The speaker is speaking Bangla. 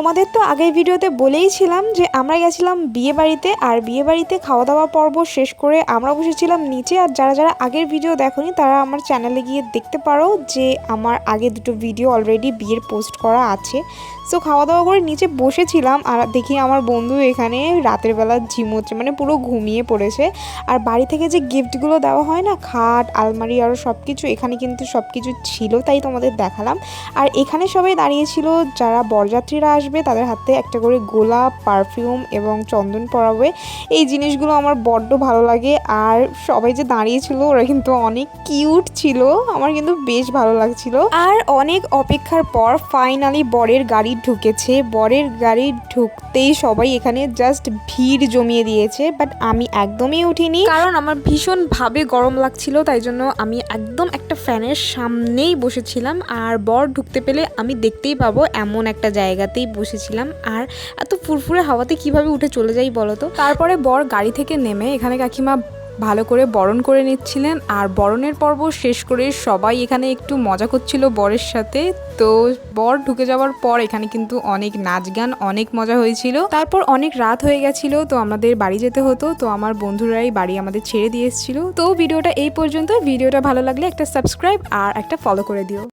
তোমাদের তো আগের ভিডিওতে বলেইছিলাম যে আমরা গেছিলাম বিয়ে বাড়িতে, আর বিয়ে বাড়িতে খাওয়া দাওয়া পর্ব শেষ করে আমরা বসেছিলাম নিচে। আর যারা যারা আগের ভিডিও দেখোনি তারা আমার চ্যানেলে গিয়ে দেখতে পারো যে আমার আগে দুটো ভিডিও অলরেডি বিয়ের পোস্ট করা আছে। সো খাওয়া দাওয়া করে নিচে বসেছিলাম আর দেখি আমার বন্ধু এখানে রাতের বেলা ঝিমোচ্ছে, মানে পুরো ঘুমিয়ে পড়েছে। আর বাড়ি থেকে যে গিফটগুলো দেওয়া হয় না, খাট, আলমারি আরও সব কিছু, এখানে কিন্তু সব কিছু ছিল, তাই তোমাদের দেখালাম। আর এখানে সবাই দাঁড়িয়েছিল যারা বরযাত্রীরা আসবে তাদের হাতে একটা করে গোলাপ, পারফিউম এবং চন্দন পরাবে। এই জিনিসগুলো আমার বড্ড ভালো লাগে। আর সবাই যে দাঁড়িয়েছিল ওরা কিন্তু অনেক কিউট ছিল, আমার কিন্তু বেশ ভালো লাগছিল। আর অনেক অপেক্ষার পর ফাইনালি বরের গাড়ি ঢুকেছে। বরের গাড়ি ঢুকতেই সবাই এখানে জাস্ট ভিড় জমিয়ে দিয়েছে, বাট আমি একদমই উঠিনি কারণ আমার ভীষণভাবে গরম লাগছিল, তাই জন্য আমি একদম একটা ফ্যানের সামনেই বসেছিলাম। আর বর ঢুকতে পেলে আমি দেখতেই পাবো এমন একটা জায়গাতেই বসেছিলাম। আর এত ফুরফুরে হাওয়াতে কিভাবে উঠে চলে যাই বলো তো। তারপরে বর গাড়ি থেকে নেমে এখানে কাকিমা ভালো করে বরণ করে নিচ্ছিলেন। আর বরণের পর্ব শেষ করে সবাই এখানে একটু মজা করছিল বরের সাথে। তো বর ঢুকে যাওয়ার পর এখানে কিন্তু অনেক নাচ গান, অনেক মজা হয়েছিল। তারপর অনেক রাত হয়ে গেছিল, তো আমাদের বাড়ি যেতে হতো। তো আমার বন্ধুরাই বাড়ি আমাদের ছেড়ে দিয়ে এসেছিল। তো ভিডিওটা এই পর্যন্ত। ভিডিওটা ভালো লাগলে একটা সাবস্ক্রাইব আর একটা ফলো করে দিও।